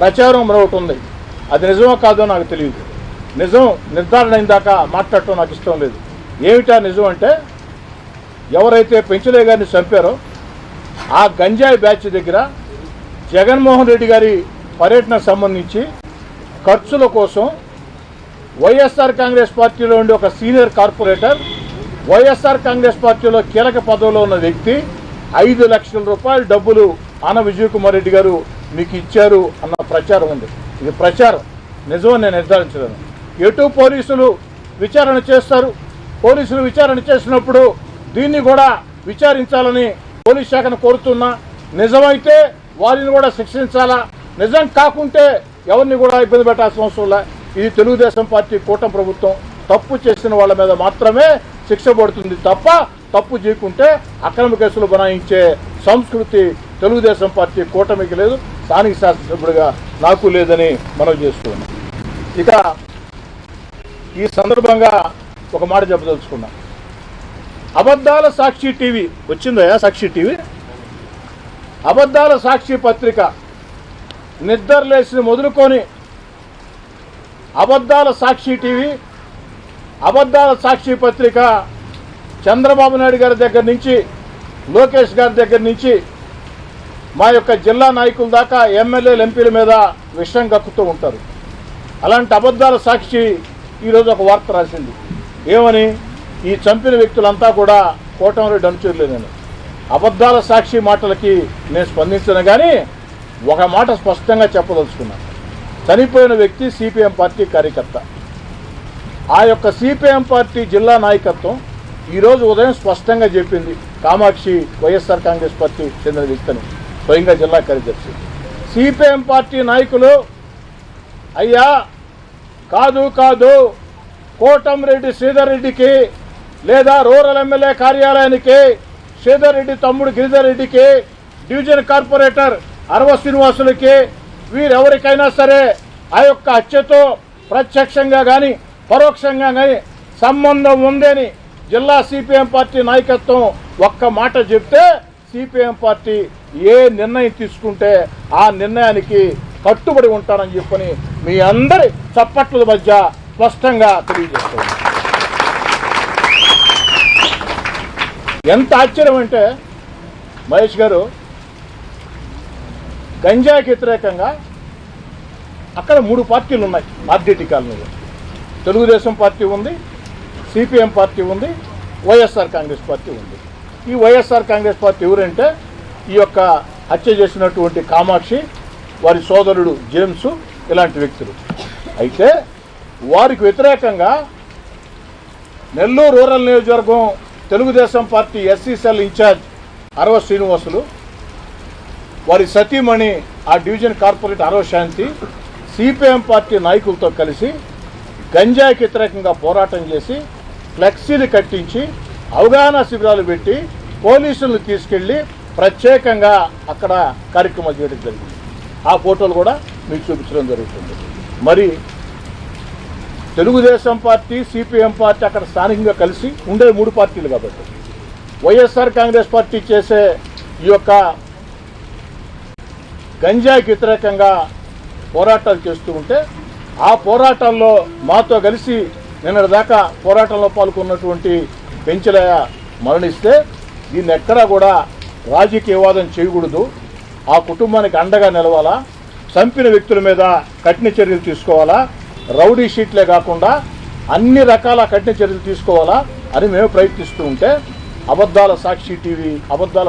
ప్రచారం మరొకటి ఉంది. అది నిజమో కాదో నాకు తెలియదు. నిజం నిర్ధారణ అయిన దాకా మాట్లాడటం నాకు ఇష్టం లేదు. ఏమిటా నిజం అంటే, ఎవరైతే పెంచలే గారిని చంపారో ఆ గంజాయి బ్యాచ్ దగ్గర జగన్మోహన్ రెడ్డి గారి పర్యటనకు సంబంధించి ఖర్చుల కోసం వైఎస్ఆర్ కాంగ్రెస్ పార్టీలో ఉండే ఒక సీనియర్ కార్పొరేటర్, వైఎస్ఆర్ కాంగ్రెస్ పార్టీలో కీలక పదవిలో ఉన్న వ్యక్తి 5 లక్షల రూపాయల డబ్బులు ఆన విజయ్ కుమార్ రెడ్డి గారు మీకు ఇచ్చారు అన్న ప్రచారం ఉంది. ఇది ప్రచారం, నిజమని నేను నిర్ధారించలేను. ఎటు పోలీసులు విచారణ చేస్తారు. పోలీసులు విచారణ చేసినప్పుడు దీన్ని కూడా విచారించాలని పోలీస్ శాఖను కోరుతున్నా. నిజమైతే వారిని కూడా శిక్షించాలా, నిజం కాకుంటే ఎవరిని కూడా ఇబ్బంది పెట్టాల్సిన అవసరం లే. ఇది తెలుగుదేశం పార్టీ కూటమి ప్రభుత్వం. తప్పు చేసిన వాళ్ళ మీద మాత్రమే శిక్ష పడుతుంది తప్ప తప్పు చేయకుంటే అక్రమ కేసులు బనాయించే సంస్కృతి తెలుగుదేశం పార్టీ కూటమికి లేదు, స్థానిక శాసనసభ్యుడిగా నాకు లేదని మనం చేస్తున్నాం. ఇక ఈ సందర్భంగా ఒక మాట చెప్పదలుచుకున్నా. అబద్ధాల సాక్షి టీవీ వచ్చిందయా, సాక్షి టీవీ, అబద్ధాల సాక్షి పత్రిక నిద్రలేసి మొదలుకొని అబద్ధాల సాక్షి టీవీ, అబద్ధాల సాక్షి పత్రిక చంద్రబాబు నాయుడు గారి దగ్గర నుంచి, లోకేష్ గారి దగ్గర నుంచి మా యొక్క జిల్లా నాయకుల దాకా ఎమ్మెల్యేలు ఎంపీల మీద విషం కక్కుతూ ఉంటారు. అలాంటి అబద్ధాల సాక్షి ఈరోజు ఒక వార్త రాసింది. ఏమని? ఈ చంపిన వ్యక్తులంతా కూడా కోటమిరెడ్డి అనుచరులేనని. అబద్ధాల సాక్షి మాటలకి నేను స్పందించను, కానీ ఒక మాట స్పష్టంగా చెప్పదలుచుకున్నాను. చనిపోయిన వ్యక్తి సిపిఎం పార్టీ కార్యకర్త. ఆ యొక్క సిపిఎం పార్టీ జిల్లా నాయకత్వం ఈరోజు ఉదయం స్పష్టంగా చెప్పింది, కామాక్షి వైఎస్ఆర్ కాంగ్రెస్ పార్టీ చెందిన వ్యక్తిని, స్వయంగా జిల్లా కార్యదర్శి. సిపిఎం పార్టీ నాయకులు, అయ్యా కాదు కాదు, కోటమిరెడ్డి శ్రీధర్ రెడ్డికి లేదా రూరల్ ఎమ్మెల్యే కార్యాలయానికి శ్రీధర్ రెడ్డి తమ్ముడు గిరిధర్ రెడ్డికి, డివిజన్ కార్పొరేటర్ అరవ శ్రీనివాసులకి, వీరెవరికైనా సరే ఆ యొక్క హత్యతో ప్రత్యక్షంగా కానీ పరోక్షంగా కానీ సంబంధం ఉందని జిల్లా సిపిఎం పార్టీ నాయకత్వం ఒక్క మాట చెప్తే సిపిఎం పార్టీ ఏ నిర్ణయం తీసుకుంటే ఆ నిర్ణయానికి కట్టుబడి ఉంటారని చెప్పని మీ అందరి చప్పట్ల మధ్య స్పష్టంగా తెలియజేస్తుంది. ఎంత ఆశ్చర్యం అంటే, మహేష్ గారు, గంజాయికి వ్యతిరేకంగా అక్కడ 3 పార్టీలు ఉన్నాయి. ఆర్డీటీ కాలనీలో తెలుగుదేశం పార్టీ ఉంది, సిపిఎం పార్టీ ఉంది, వైఎస్ఆర్ కాంగ్రెస్ పార్టీ ఉంది. ఈ వైఎస్ఆర్ కాంగ్రెస్ పార్టీ ఎవరంటే ఈ యొక్క హత్య చేసినటువంటి కామాక్షి, వారి సోదరుడు జేమ్స్, ఇలాంటి వ్యక్తులు. అయితే వారికి వ్యతిరేకంగా నెల్లూరు రూరల్ నియోజకవర్గం Telugu Desam party SC cell incharge Arava Srinivasulu, వారి సతీమణి ఆ division corporator Arava Shanti CPM party నాయకులతో కలిసి గంజాయికి వ్యతిరేకంగా పోరాటం చేసి ఫ్లెక్సీలు కట్టించి అవగాహన శిబిరాలు పెట్టి పోలీసులను తీసుకెళ్లి ప్రత్యేకంగా అక్కడ కార్యక్రమాలు చేయడం జరిగింది. ఆ ఫోటోలు కూడా మీకు చూపించడం జరుగుతుంది. మరి తెలుగుదేశం పార్టీ, సిపిఎం పార్టీ అక్కడ స్థానికంగా కలిసి ఉండే 3 పార్టీలు కాబట్టి వైఎస్ఆర్ కాంగ్రెస్ పార్టీ చేసే ఈ యొక్క గంజాయికి వ్యతిరేకంగా పోరాటాలు చేస్తూ ఉంటే ఆ పోరాటాల్లో మాతో కలిసి నిన్నటిదాకా పోరాటంలో పాల్గొన్నటువంటి పెంచలయ్య మరణిస్తే దీన్ని ఎక్కడా కూడా రాజకీయవాదం చేయకూడదు. ఆ కుటుంబానికి అండగా నిలవాలా, చంపిన వ్యక్తుల మీద కఠిన చర్యలు తీసుకోవాలా, రౌడీ షీట్లే కాకుండా అన్ని రకాల కఠిన చర్యలు తీసుకోవాలా అని మేము ప్రయత్నిస్తూ ఉంటే అబద్ధాల సాక్షి టీవీ, అబద్ధాల